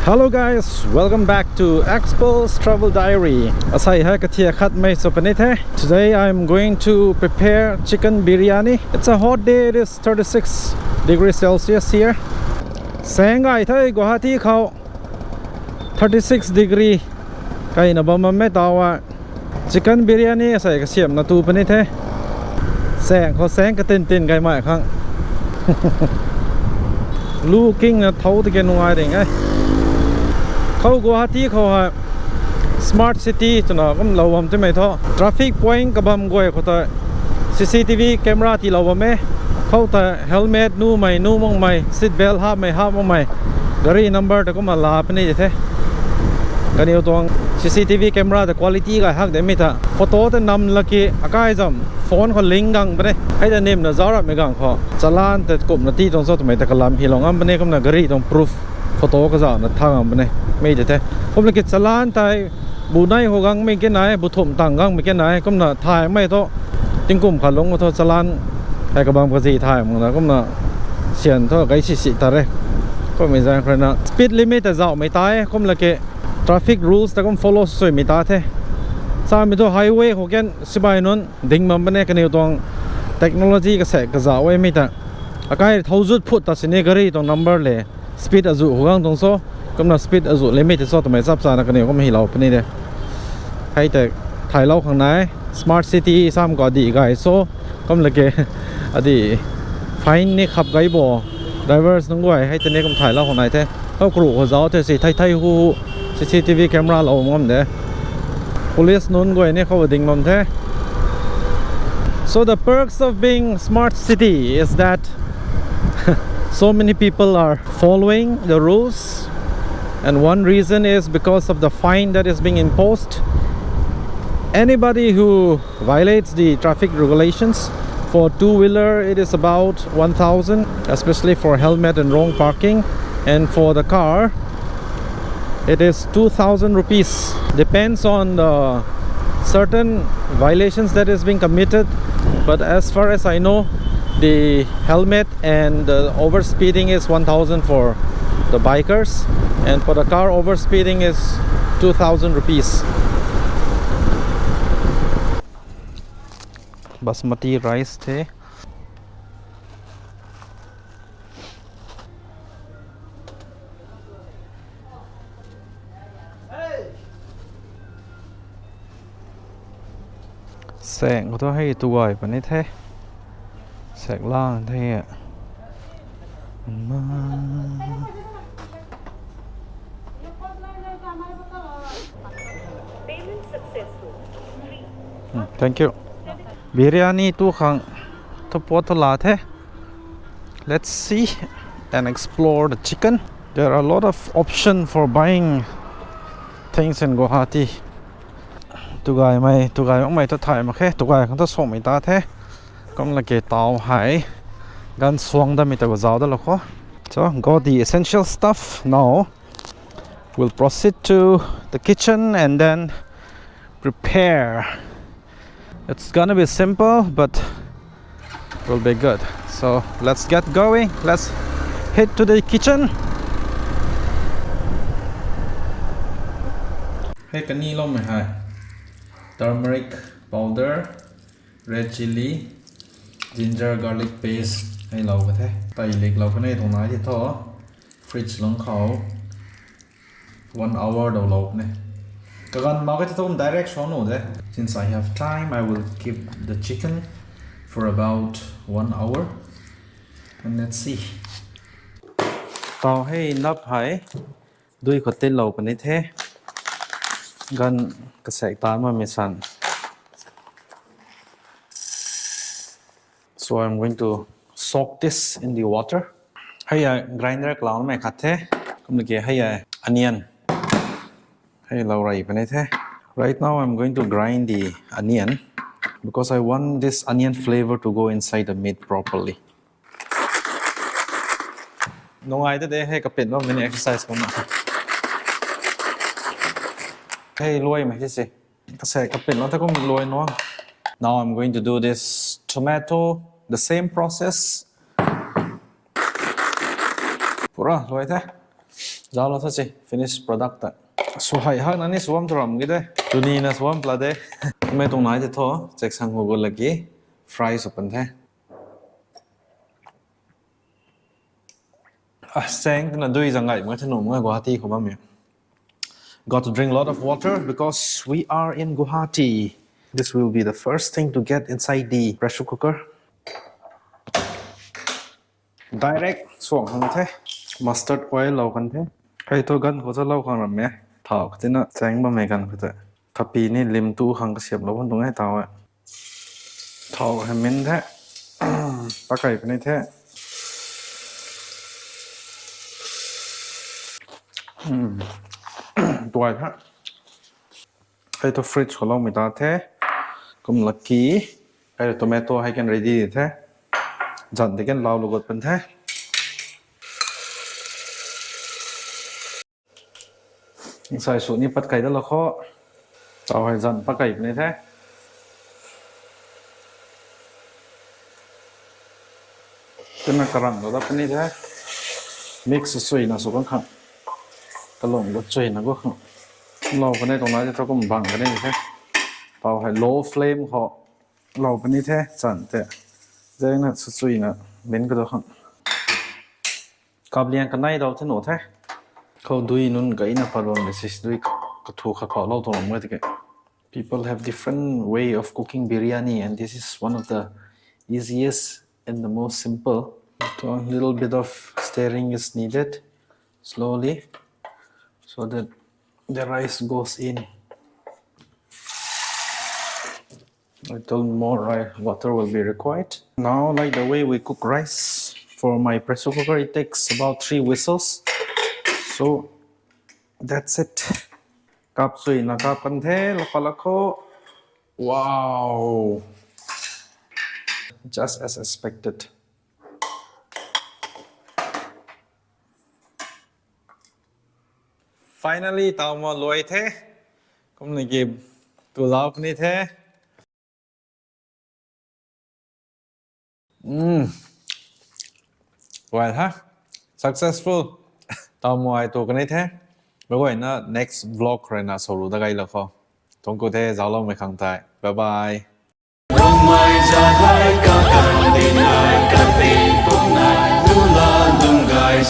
Hello guys, welcome back to Expo's Travel Diary. Asai hai kathia khat mai sopanithe. Today I'm going to prepare chicken biryani. It's a hot day. It is 36 degrees Celsius here. Sangai thai Guwahati khau 36 degree. Kai na bam me tawa. Chicken biryani asai ka siam na tu panithe. Sang kho sang ka tin tin kai mai khang. Looking at thau te ke nuai ding ai. Khâu Guwahati khâu smart city cho nó cũng lâu bầm thế mày thôi traffic point cái bầm quay của tôi CCTV camera thì lâu bầm ấy khâu ta helmet nu mày nu mong mày seat belt ha mong mày gari number ta cũng mà là bên này thế cái điều tuang CCTV camera the quality cái hắc để mình ta photo ta nằm là kia cái dòng phone còn link gang bên đây hay là name là rõ ràng mấy gang họ chalan ta cũng là ti trong số tụi mày ta cái làm hi long am bên đây cũng là gari trong proof photo cái dòng là thang bên này mấy thếผมเลยคิดสลานไทยบูไนหัวกังไม่กินไหนบุถมต่างกังไม่กินไหนก็น่ะถ่ายไม่โตจิงกุ่มขัดลงมาโทสลานไทยกับบางประเทศถ่ายมึงนะก็น่ะเสียนโทไกสิตาเร่ก็ไม่ใช่ครับนะ speed limit แต่เจ้าไม่ตายก็เลยคิด traffic rules แต่ก็ follow สวยไม่ตายเท่สามมีตัว highway หัวกันสบายนนดิ่งมันเป็นกันอยู่ตรงเทคโนโลยีก็เสกก็จะไว้ไม่ตายอาการเท่าจุดพูดตัดสินกรีตรง number เลย speed อาจุหัวกังตรงโซ่ก็น่า speed อาจุเลิมิตที่สุดทำไมซับซ้อนกันเนี่ยก็ไม่เห็นเราเป็นนี่เลยให้แต่ถ่ายเราข้างใน smart city ซ้ำก็ดีไกโซ่ก็เลยเกอดีไฟนี่ขับไกบ่ drivers ต้องไว้ให้แต่เนี่ยก็ถ่ายเราข้างในแท้เขาครูเขาเจ้าแต่สิไทยหู CCTV camera เรามั่งเด้ police นู้นไว้เนี่ยเขาดิ่งมั่งแท้ so the perks of being smart city is that so many people are following the rules. And one reason is because of the fine that is being imposed. Anybody who violates the traffic regulations, for two-wheeler it is about 1,000, especially for helmet and wrong parking. And for the car, it is 2,000 rupees. Depends on the certain violations that is being committed. But as far as I know, the helmet and the overspeeding is 1,000 for the bikers, and for the car overspeeding is 2,000 rupees. Basmati rice theแสงก็ต้องให้ตัวไปนี่แท้แสงล่างแท้มาThank you. Biryani tu khang thapot la the. Let's see and explore the chicken. There are a lot of options for buying things in Guwahati. Tu gai mai to thai ma khe tu gai khang ta som mai ta the. Kom la ke tao hai gan suang da mi ta go zaw da lo kho. So got the essential stuff. Now we'll proceed to the kitchen and then prepare. It's gonna be simple, but will be good. So let's get going. Let's head to the kitchen. Hey, can you lom hai? Turmeric powder, red chili, ginger garlic paste. Hey, lau cái thế. Tai lik lau cái này thùng nái thì thôi. Fridge long khẩu. 1 hour đầu lộc này. Kagan market to direction no de. Since I have time, I will keep the chicken for about 1 hour, and let's see. Tao hay nắp hai, đuôi có tên lẩu cái này thế. Gan cái sạch tan mà mình sẵn. So I'm going to soak this in the water. Hay grinder clown mày khát thế. Cũng được kìa hay onion. Hey, right now I'm going to grind the onion because I want this onion flavor to go inside the meat properly. No idea today hey kapit no mini exercise ko na. Hey loy mai this eh. Kasi kapit no ta ko loy no. Now I'm going to do this tomato, the same process. Pura loy te. giáo nó thật gì finish product tại số hay hơn anh ấy số âm thầm cái đấy tụi ní là số âm là đấy mấy tông nói thì thôi check sang Google là cái fries ở bên thế sáng thì là đuôi rằng ngày mới thấy nồng ngay Guwahati không bao nhiêu got to drink a lot of water because we are in Guwahati. This will be the first thing to get inside the pressure cooker. Direct suang hang thế mustard oil lau kan thế hay to gan ko cha lau khang ram me thao cái nó chang ba me gan ko ta thapi ni lim tu hang ka siap lau hon tung ai tao thao hay min thế ta kai cái này thế tuổi ha hay to fridge ko lau mi ta thế cũng lucky hay tomato hay can ready thế dần thì cái lau lu got pen thế sai số ní bắt cái đó là khó tao hay dần bắt cái này thế cái này cái răng đó cái này thế mix suy là số con khăn cái lồng có suy là có khăn lâu cái này trong đó cho cũng bằng cái này thế tao hay low flame họ lâu cái này thế dần thế đây là suy là bên cái đó khăn cặp liền cái này đâu thế nổ thếเขาดูนุ่นก็อินะพาร์วงเดซิสดูก็ถูกเขาเล่าตรงนั้นที่ people have different way of cooking biryani and this is one of the easiest and the most simple so a little bit of stirring is needed slowly so that the rice goes in a little more water will be required now like the way we cook rice for my pressure cooker it takes about 3 whistles so that's it กับสวยนะครับกันเทแล้วก็ละโค wow just as expected finally ตามมาลอยเทก็ไม่เก็บตัวเราคนนี้เทwellฮะ successful tao mua tôi cái này thế bây giờ nó next vlog rồi na solo đã gây là khó trong cô thế giáo long mày khang tại bye bye Đông mai ra hai ca cần tin ai cần tin cũng ngài lu la lung gai